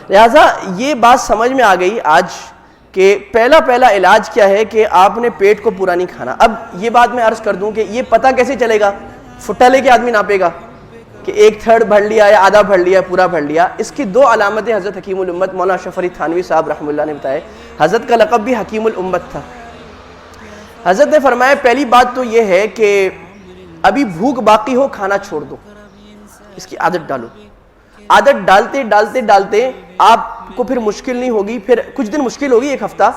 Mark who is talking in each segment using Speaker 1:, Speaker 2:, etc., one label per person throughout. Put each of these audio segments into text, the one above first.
Speaker 1: لہٰذا یہ بات سمجھ میں آ گئی آج کہ پہلا علاج کیا ہے کہ آپ نے پیٹ کو پورا نہیں کھانا. اب یہ بات میں عرض کر دوں کہ یہ پتہ کیسے چلے گا؟ فٹا لے کے آدمی ناپے گا کہ 1/3 بھر لیا یا آدھا بھر لیا پورا بھر لیا. اس کی 2 علامتیں حضرت حکیم الامت مولانا اشرف علی تھانوی صاحب رحمہ اللہ نے بتائے. حضرت کا لقب بھی حکیم الامت تھا. حضرت نے فرمایا پہلی بات تو یہ ہے کہ ابھی بھوک باقی ہو کھانا چھوڑ دو, اس کی عادت ڈالو. عادت ڈالتے ڈالتے ڈالتے آپ کو پھر مشکل نہیں ہوگی. پھر کچھ دن مشکل ہوگی, 1 ہفتہ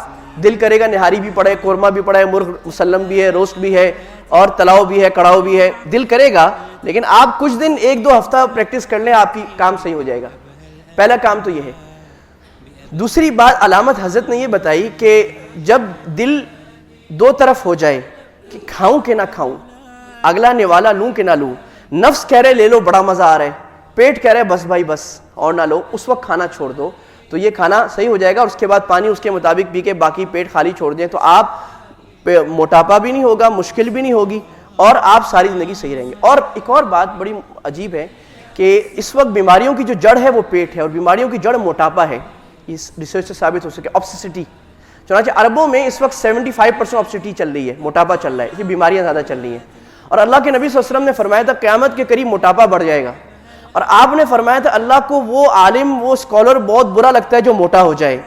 Speaker 1: دل کرے گا نہاری بھی پڑے, قورمہ بھی پڑے, مرغ مسلم بھی ہے, روسٹ بھی ہے, اور تلاؤ بھی ہے, کڑاؤ بھی ہے, دل کرے گا. لیکن آپ کچھ دن 1-2 ہفتہ پریکٹس کر لیں, آپ کی کام صحیح ہو جائے گا. پہلا کام تو یہ ہے. دوسری بات علامت حضرت نے یہ بتائی کہ جب دل 2 طرف ہو جائے کہ کھاؤں کہ نہ کھاؤں, اگلا نوالا لوں کہ نہ لوں, نفس کہہ رہے لے لو بڑا مزہ آ رہا ہے, پیٹ کہہ رہے بس بھائی بس اور نہ لو, اس وقت کھانا چھوڑ دو تو یہ کھانا صحیح ہو جائے گا. اور اس کے بعد پانی اس کے مطابق پی کے باقی پیٹ خالی چھوڑ دیں تو آپ موٹاپا بھی نہیں ہوگا, مشکل بھی نہیں ہوگی, اور آپ ساری زندگی صحیح رہیں گے. اور ایک اور بات بڑی عجیب ہے کہ اس وقت بیماریوں کی جو جڑ ہے وہ پیٹ ہے, اور بیماریوں کی جڑ موٹاپا ہے. اس ریسرچ سے ثابت ہو سکے. اوبسیسٹی, چنانچہ عربوں میں اس وقت 75% اوبسیسٹی چل رہی ہے, موٹاپا چل رہا ہے, یہ بیماریاں زیادہ چل رہی ہیں. اور اللہ کے نبی صلی اللہ علیہ وسلم نے فرمایا تھا قیامت کے قریب موٹاپا بڑھ جائے گا. اور آپ نے فرمایا تھا اللہ کو وہ عالم, وہ اسکالر بہت برا لگتا ہے جو موٹا ہو جائے.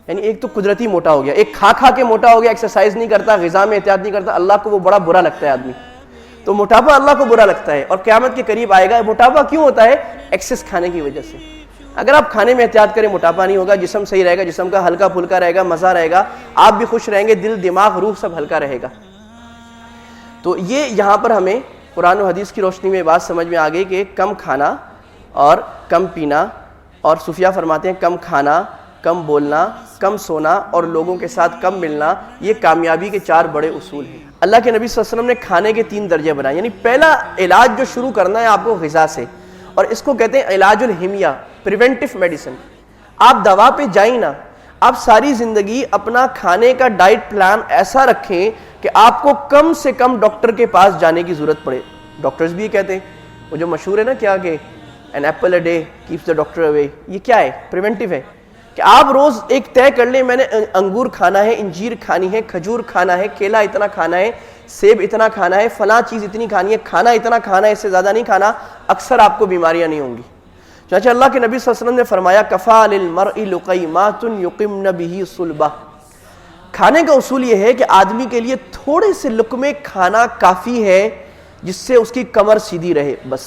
Speaker 1: یعنی ایک تو قدرتی موٹا ہو گیا, ایک کھا کے موٹا ہو گیا, ایکسرسائز نہیں کرتا, غذا میں احتیاط نہیں کرتا, اللہ کو وہ بڑا برا لگتا ہے آدمی. تو موٹاپا اللہ کو برا لگتا ہے اور قیامت کے قریب آئے گا. موٹاپا کیوں ہوتا ہے؟ ایکسس کھانے کی وجہ سے. اگر آپ کھانے میں احتیاط کریں موٹاپا نہیں ہوگا, جسم صحیح رہے گا, جسم کا ہلکا پھلکا رہے گا, مزہ رہے گا, آپ بھی خوش رہیں گے, دل دماغ روح سب ہلکا رہے گا. تو یہ یہاں پر ہمیں قرآن و حدیث کی روشنی میں بات سمجھ میں آ گئی کہ کم کھانا اور کم پینا, اور صوفیہ فرماتے ہیں کم کھانا, کم بولنا, کم سونا اور لوگوں کے ساتھ کم ملنا, یہ کامیابی کے 4 بڑے اصول ہیں. اللہ کے نبی صلی اللہ علیہ وسلم نے کھانے کے 3 درجے بنائے. یعنی پہلا علاج جو شروع کرنا ہے آپ کو غذا سے, اور اس کو کہتے ہیں علاج الحمیہ, پریونٹیو میڈیسن. آپ دوا پہ جائیں نا, آپ ساری زندگی اپنا کھانے کا ڈائٹ پلان ایسا رکھیں کہ آپ کو کم سے کم ڈاکٹر کے پاس جانے کی ضرورت پڑے. ڈاکٹرز بھی یہ کہتے ہیں, وہ جو مشہور ہے نا کیا کہ an apple a day keeps the doctor away, یہ کیا ہے؟ پریونٹیو ہے کہ آپ روز ایک طے کر لیں میں نے انگور کھانا ہے, انجیر کھانی ہے, کھجور کھانا ہے, کیلا اتنا کھانا ہے, سیب اتنا کھانا ہے, فلاں چیز اتنی کھانی ہے, کھانا اتنا کھانا ہے, اس سے زیادہ نہیں کھانا, اکثر آپ کو بیماریاں نہیں ہوں گی. چنانچہ اللہ کے نبی صلی اللہ علیہ وسلم نے فرمایا کفا للمرء لقیمات یقمن بہ صلبہ. کھانے کا اصول یہ ہے کہ آدمی کے لیے تھوڑے سے لقمے کھانا کافی ہے جس سے اس کی کمر سیدھی رہے بس.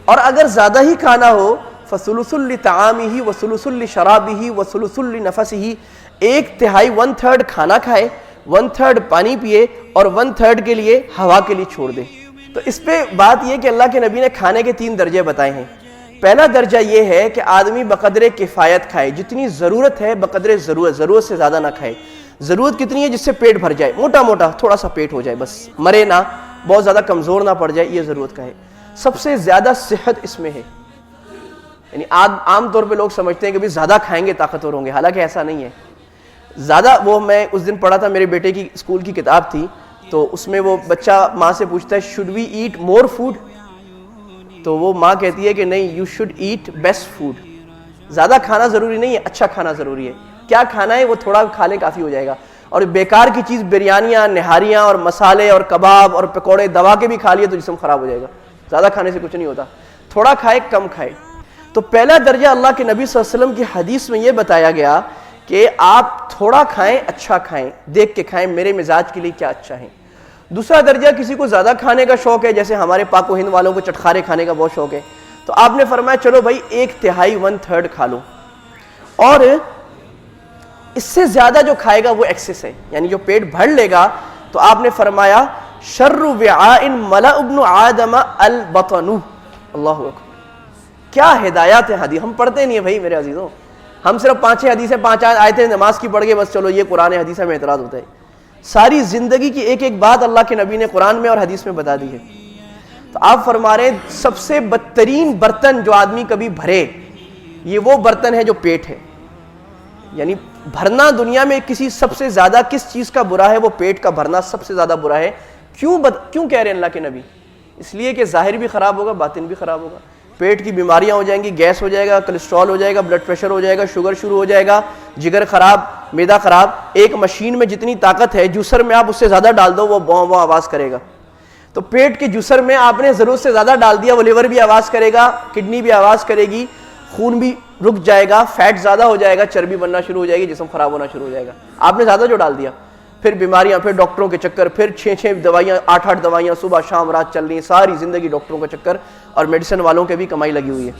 Speaker 1: اور اگر زیادہ ہی کھانا ہو فثلث لطعامہ وثلث لشرابہ وثلث لنفسہ, 1/3 1/3 کھانا کھائے, 1/3 پانی پیے, اور 1/3 کے لیے ہوا کے لیے چھوڑ دے. تو اس پہ بات یہ کہ اللہ کے نبی نے کھانے کے 3 درجے بتائے ہیں. پہلا درجہ یہ ہے کہ آدمی بقدر کفایت کھائے, جتنی ضرورت ہے بقدر ضرورت, ضرورت سے زیادہ نہ کھائے. ضرورت کتنی ہے؟ جس سے پیٹ بھر جائے, موٹا موٹا تھوڑا سا پیٹ ہو جائے بس, مرے نہ, بہت زیادہ کمزور نہ پڑ جائے, یہ ضرورت کا ہے. سب سے زیادہ صحت اس میں ہے. یعنی عام طور پہ لوگ سمجھتے ہیں کہ بھی زیادہ کھائیں گے طاقتور ہوں گے, حالانکہ ایسا نہیں ہے. زیادہ وہ میں اس دن پڑھا تھا, میرے بیٹے کی اسکول کی کتاب تھی, تو اس میں وہ بچہ ماں سے پوچھتا ہے should we eat more food, تو وہ ماں کہتی ہے کہ نہیں, you should eat best food. زیادہ کھانا ضروری نہیں ہے, اچھا کھانا ضروری ہے. کیا کھانا ہے وہ تھوڑا کھا لے کافی ہو جائے گا. اور بیکار کی چیز بریانیاں, نہاریاں اور مسالے اور کباب اور پکوڑے دوا کے بھی کھا لیے تو جسم خراب ہو جائے گا. زیادہ کھانے سے کچھ نہیں ہوتا, تھوڑا کھائے کم کھائے. تو پہلا درجہ اللہ کے نبی صلی اللہ علیہ وسلم کی حدیث میں یہ بتایا گیا کہ آپ تھوڑا کھائیں, اچھا کھائیں, دیکھ کے کھائیں میرے مزاج کے لیے کیا اچھا ہے. دوسرا درجہ کسی کو زیادہ کھانے کا شوق ہے, جیسے ہمارے پاک و ہند والوں کو چٹخارے کھانے کا بہت شوق ہے, تو آپ نے فرمایا چلو بھائی 1/3 1/3 کھا لو, اور اس سے زیادہ جو کھائے گا وہ ایکسس ہے, یعنی جو پیٹ بھر لے گا. تو آپ نے فرمایا شر وعاء ملأ ابن آدم البطن. اللہ اکبر, کیا ہدایات ہے حدیث. ہم پڑھتے نہیں ہیں بھائی میرے عزیزوں, ہم صرف 5-6 حدیثیں 5 آیتیں نماز کی پڑھ کے بس چلو یہ قرآن حدیث میں اعتراض ہوتا ہے. ساری زندگی کی ایک ایک بات اللہ کے نبی نے قرآن میں اور حدیث میں بتا دی ہے. تو آپ فرما رہے ہیں سب سے بدترین برتن جو آدمی کبھی بھرے یہ وہ برتن ہے جو پیٹ ہے. یعنی بھرنا دنیا میں کسی سب سے زیادہ کس چیز کا برا ہے, وہ پیٹ کا بھرنا سب سے زیادہ برا ہے. کیوں کہہ رہے ہیں اللہ کے نبی؟ اس لیے کہ ظاہر بھی خراب ہوگا, باطن بھی خراب ہوگا. پیٹ کی بیماریاں ہو جائیں گی, گیس ہو جائے گا, کولیسٹرول ہو جائے گا, بلڈ پریشر ہو جائے گا, شوگر شروع ہو جائے گا, جگر خراب, معدہ خراب. ایک مشین میں جتنی طاقت ہے جوسر میں آپ اس سے زیادہ ڈال دو وہ بوں آواز کرے گا. تو پیٹ کے جوسر میں آپ نے ضرورت سے زیادہ ڈال دیا, وہ لیور بھی آواز کرے گا, کڈنی بھی آواز کرے گی, خون بھی رک جائے گا, فیٹ زیادہ ہو جائے گا, چربی بننا شروع ہو جائے گی, جسم خراب ہونا شروع ہو جائے گا, آپ نے زیادہ جو ڈال دیا. پھر بیماریاں, پھر ڈاکٹروں کے چکر, پھر 6 دوائیاں, 8 دوائیاں صبح شام رات چل رہی ہیں, ساری زندگی ڈاکٹروں کا چکر, اور میڈیسن والوں کے بھی کمائی لگی ہوئی ہے.